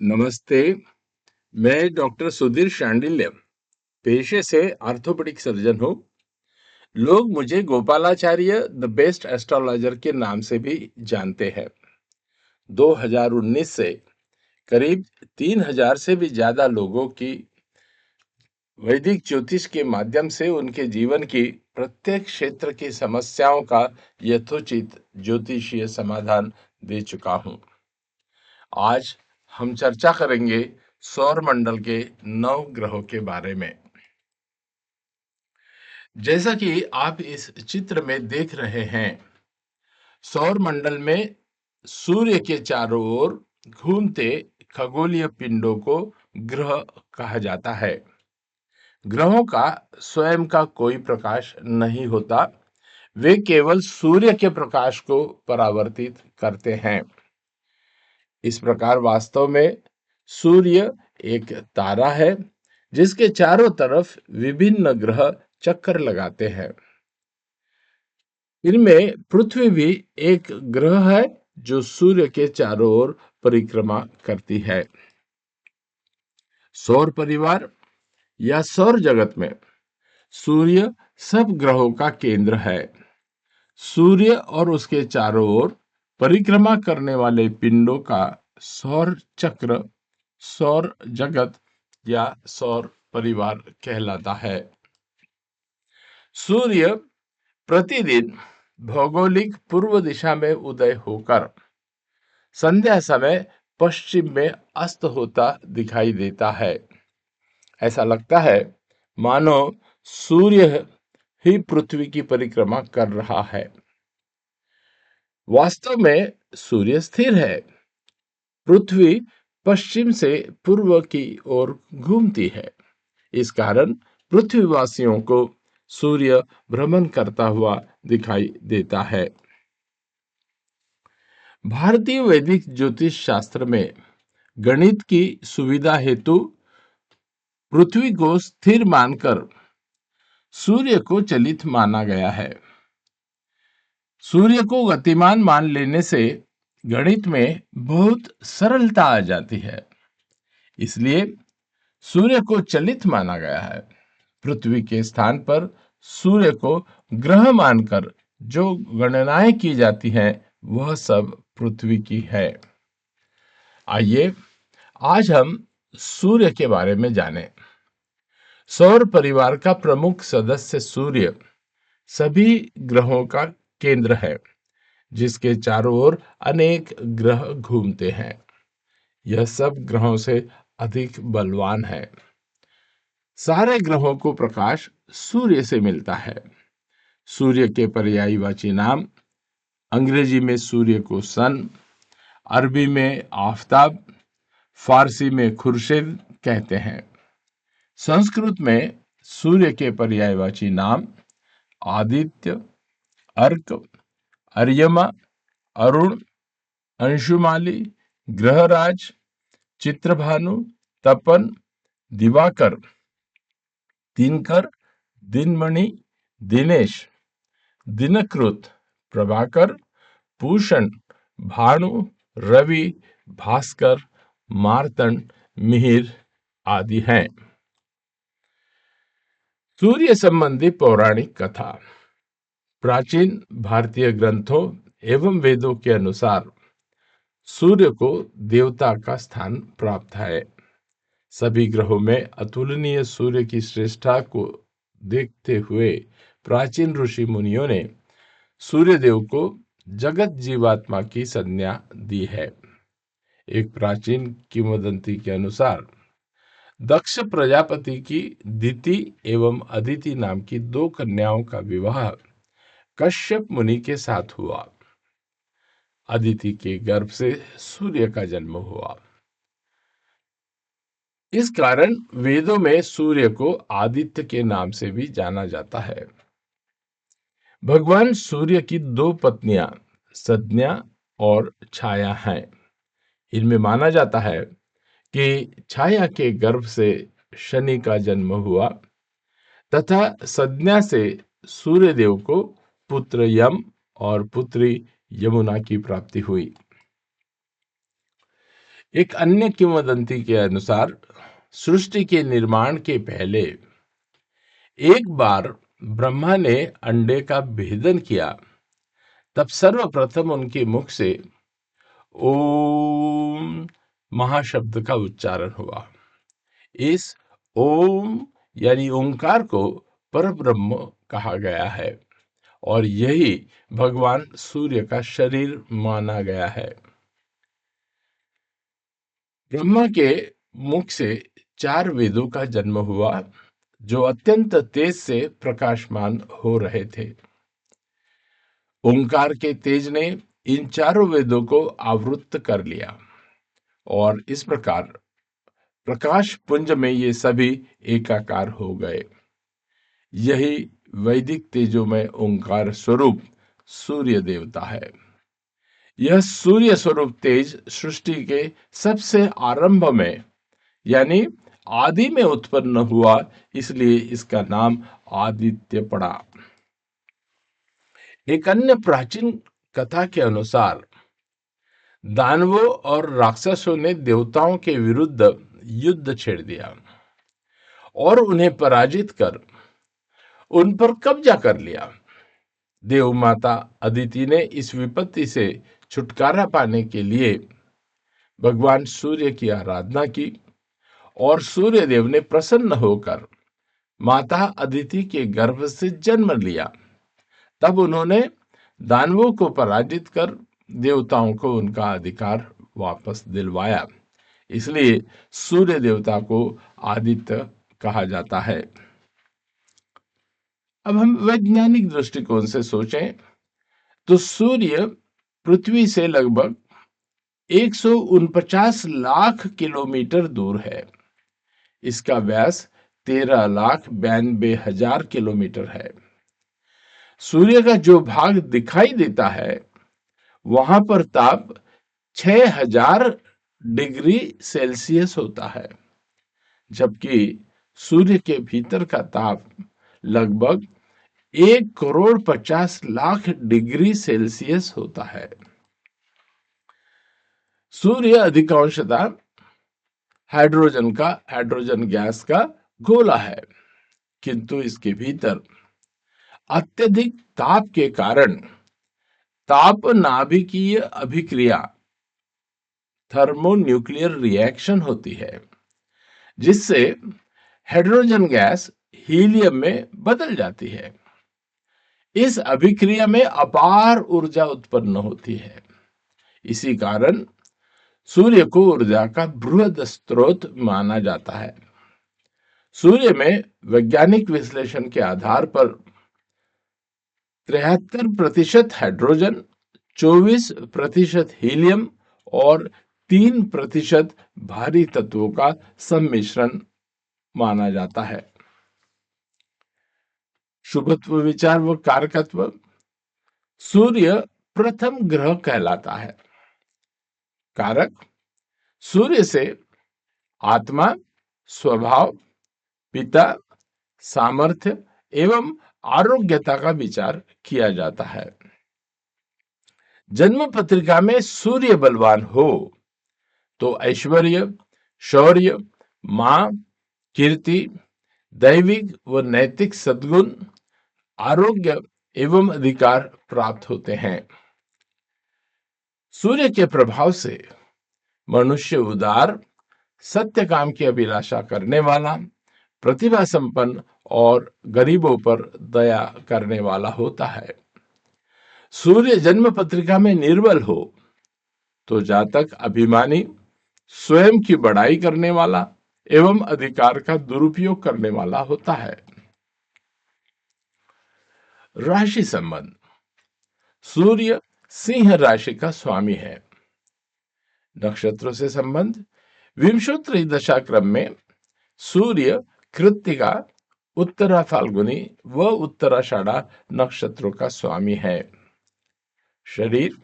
नमस्ते। मैं डॉक्टर सुधीर शांडिल्य पेशे से ऑर्थोपेडिक सर्जन हूँ। लोग मुझे गोपालाचार्य द बेस्ट एस्ट्रोलॉजर के नाम से भी जानते हैं। 2019 से करीब 3000 से भी ज्यादा लोगों की वैदिक ज्योतिष के माध्यम से उनके जीवन की प्रत्येक क्षेत्र की समस्याओं का यथोचित ज्योतिषीय समाधान दे चुका हूँ। आज हम चर्चा करेंगे सौर मंडल के 9 ग्रहों के बारे में। जैसा कि आप इस चित्र में देख रहे हैं, सौर मंडल में सूर्य के चारों ओर घूमते खगोलीय पिंडों को ग्रह कहा जाता है। ग्रहों का स्वयं का कोई प्रकाश नहीं होता, वे केवल सूर्य के प्रकाश को परावर्तित करते हैं। इस प्रकार वास्तव में सूर्य एक तारा है जिसके चारों तरफ विभिन्न ग्रह चक्कर लगाते हैं। इनमें पृथ्वी भी एक ग्रह है जो सूर्य के चारों ओर परिक्रमा करती है। सौर परिवार या सौर जगत में सूर्य सब ग्रहों का केंद्र है। सूर्य और उसके चारों ओर परिक्रमा करने वाले पिंडों का सौर चक्र सौर जगत या सौर परिवार कहलाता है। सूर्य प्रतिदिन भौगोलिक पूर्व दिशा में उदय होकर संध्या समय पश्चिम में अस्त होता दिखाई देता है। ऐसा लगता है मानो सूर्य ही पृथ्वी की परिक्रमा कर रहा है। वास्तव में सूर्य स्थिर है। पृथ्वी पश्चिम से पूर्व की ओर घूमती है। इस कारण पृथ्वीवासियों को सूर्य भ्रमण करता हुआ दिखाई देता है। भारतीय वैदिक ज्योतिष शास्त्र में गणित की सुविधा हेतु पृथ्वी को स्थिर मानकर सूर्य को चलित माना गया है। सूर्य को गतिमान मान लेने से गणित में बहुत सरलता आ जाती है, इसलिए सूर्य को चलित माना गया है। पृथ्वी के स्थान पर सूर्य को ग्रह मानकर जो गणनाएं की जाती हैं वह सब पृथ्वी की है। आइए आज हम सूर्य के बारे में जानें। सौर परिवार का प्रमुख सदस्य सूर्य सभी ग्रहों का केंद्र है, जिसके चारों ओर अनेक ग्रह घूमते हैं। यह सब ग्रहों से अधिक बलवान है। सारे ग्रहों को प्रकाश सूर्य से मिलता है। सूर्य के पर्यायवाची नाम अंग्रेजी में सूर्य को सन, अरबी में आफताब, फारसी में खुर्शीद कहते हैं। संस्कृत में सूर्य के पर्यायवाची नाम आदित्य, अर्क, अर्यमा, अरुण, अंशुमाली, ग्रहराज, चित्रभानु, तपन, दिवाकर, दिनकर, दिनमणि, दिनेश, दिनकृत, प्रभाकर, पूषण, भानु, रवि, भास्कर, मार्तंड, मिहिर आदि हैं। सूर्य संबंधी पौराणिक कथा। प्राचीन भारतीय ग्रंथों एवं वेदों के अनुसार सूर्य को देवता का स्थान प्राप्त है। सभी ग्रहों में अतुलनीय सूर्य की श्रेष्ठता को देखते हुए प्राचीन ऋषि मुनियों ने सूर्यदेव को जगत जीवात्मा की संज्ञा दी है। एक प्राचीन किंवदंती के अनुसार दक्ष प्रजापति की दिति एवं अदिति नाम की 2 कन्याओं का विवाह कश्यप मुनि के साथ हुआ। अदिति के गर्भ से सूर्य का जन्म हुआ। इस कारण वेदों में सूर्य को आदित्य के नाम से भी जाना जाता है। भगवान सूर्य की 2 पत्नियां संज्ञा और छाया हैं। इनमें माना जाता है कि छाया के गर्भ से शनि का जन्म हुआ तथा संज्ञा से सूर्यदेव को पुत्र यम और पुत्री यमुना की प्राप्ति हुई। एक अन्य किंवदंती के अनुसार सृष्टि के निर्माण के पहले एक बार ब्रह्मा ने अंडे का भेदन किया। तब सर्वप्रथम उनके मुख से ओम महाशब्द का उच्चारण हुआ। इस ओम यानी ओंकार को परब्रह्म कहा गया है और यही भगवान सूर्य का शरीर माना गया है। ब्रह्मा के मुख से 4 वेदों का जन्म हुआ जो अत्यंत तेज से प्रकाशमान हो रहे थे। ओंकार के तेज ने इन चारों वेदों को आवृत्त कर लिया और इस प्रकार प्रकाश पुंज में ये सभी एकाकार हो गए। यही वैदिक तेजोमय ओंकार स्वरूप सूर्य देवता है। यह सूर्य स्वरूप तेज सृष्टि के सबसे आरंभ में यानी आदि में उत्पन्न हुआ, इसलिए इसका नाम आदित्य पड़ा। एक अन्य प्राचीन कथा के अनुसार दानवों और राक्षसों ने देवताओं के विरुद्ध युद्ध छेड़ दिया और उन्हें पराजित कर उन पर कब्जा कर लिया। देव माता अदिति ने इस विपत्ति से छुटकारा पाने के लिए भगवान सूर्य की आराधना की और सूर्य देव ने प्रसन्न होकर माता अदिति के गर्भ से जन्म लिया। तब उन्होंने दानवों को पराजित कर देवताओं को उनका अधिकार वापस दिलवाया। इसलिए सूर्य देवता को आदित्य कहा जाता है। अब हम वैज्ञानिक दृष्टिकोण से सोचें तो सूर्य पृथ्वी से लगभग 149 लाख किलोमीटर दूर है। इसका व्यास 13,92,000 किलोमीटर है। सूर्य का जो भाग दिखाई देता है वहां पर ताप 6000 डिग्री सेल्सियस होता है, जबकि सूर्य के भीतर का ताप लगभग 1,50,00,000 डिग्री सेल्सियस होता है। सूर्य अधिकांशतः हाइड्रोजन गैस का गोला है, किंतु इसके भीतर अत्यधिक ताप के कारण ताप नाभिकीय अभिक्रिया थर्मोन्यूक्लियर रिएक्शन होती है, जिससे हाइड्रोजन गैस हीलियम में बदल जाती है। इस अभिक्रिया में अपार ऊर्जा उत्पन्न होती है। इसी कारण सूर्य को ऊर्जा का बृहद स्रोत माना जाता है। सूर्य में वैज्ञानिक विश्लेषण के आधार पर 73% हाइड्रोजन, 24% हीलियम और 3% भारी तत्वों का सम्मिश्रण माना जाता है। शुभत्व, विचार व कारकत्व। सूर्य प्रथम ग्रह कहलाता है। कारक, सूर्य से आत्मा, स्वभाव, पिता, सामर्थ्य एवं आरोग्यता का विचार किया जाता है। जन्म पत्रिका में सूर्य बलवान हो तो ऐश्वर्य, शौर्य, मां, कीर्ति, दैविक व नैतिक सद्गुण, आरोग्य एवं अधिकार प्राप्त होते हैं। सूर्य के प्रभाव से मनुष्य उदार, सत्य काम की अभिलाषा करने वाला, प्रतिभा संपन्न और गरीबों पर दया करने वाला होता है। सूर्य जन्म पत्रिका में निर्बल हो तो जातक अभिमानी, स्वयं की बड़ाई करने वाला एवं अधिकार का दुरुपयोग करने वाला होता है। राशि संबंध। सूर्य सिंह राशि का स्वामी है। नक्षत्रों से संबंध। विंशोत्तरी दशा क्रम में सूर्य कृत्तिका, उत्तरा फाल्गुनी व उत्तराषाढ़ा नक्षत्रों का स्वामी है। शरीर।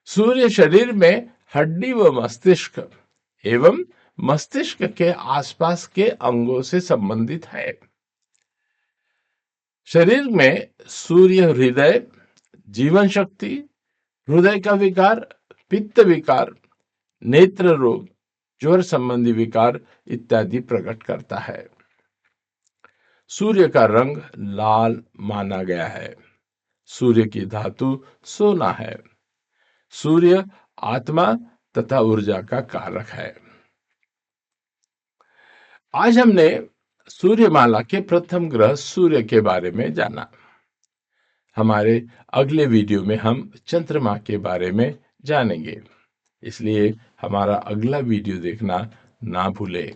सूर्य शरीर में हड्डी व मस्तिष्क एवं मस्तिष्क के आसपास के अंगों से संबंधित है। शरीर में सूर्य हृदय, जीवन शक्ति, हृदय का विकार, पित्त विकार, नेत्र रोग, ज्वर संबंधी विकार इत्यादि प्रकट करता है। सूर्य का रंग लाल माना गया है। सूर्य की धातु सोना है। सूर्य आत्मा तथा ऊर्जा का कारक है। आज हमने सूर्यमाला के प्रथम ग्रह सूर्य के बारे में जाना। हमारे अगले वीडियो में हम चंद्रमा के बारे में जानेंगे, इसलिए हमारा अगला वीडियो देखना ना भूलें।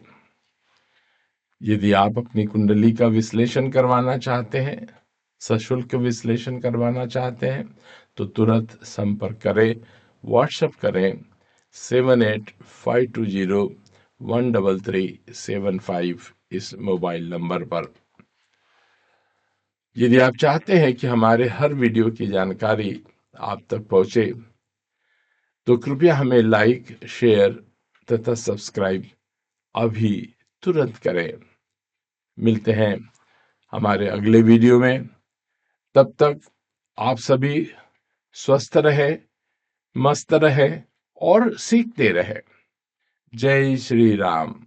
यदि आप अपनी कुंडली का विश्लेषण करवाना चाहते हैं, सशुल्क विश्लेषण करवाना चाहते हैं, तो तुरंत संपर्क करें, व्हाट्सएप करें 7852013375 इस मोबाइल नंबर पर। यदि आप चाहते हैं कि हमारे हर वीडियो की जानकारी आप तक पहुंचे, तो कृपया हमें लाइक, शेयर तथा सब्सक्राइब अभी तुरंत करें। मिलते हैं हमारे अगले वीडियो में। तब तक आप सभी स्वस्थ रहे, मस्त रहे और सीखते रहे। जय श्री राम।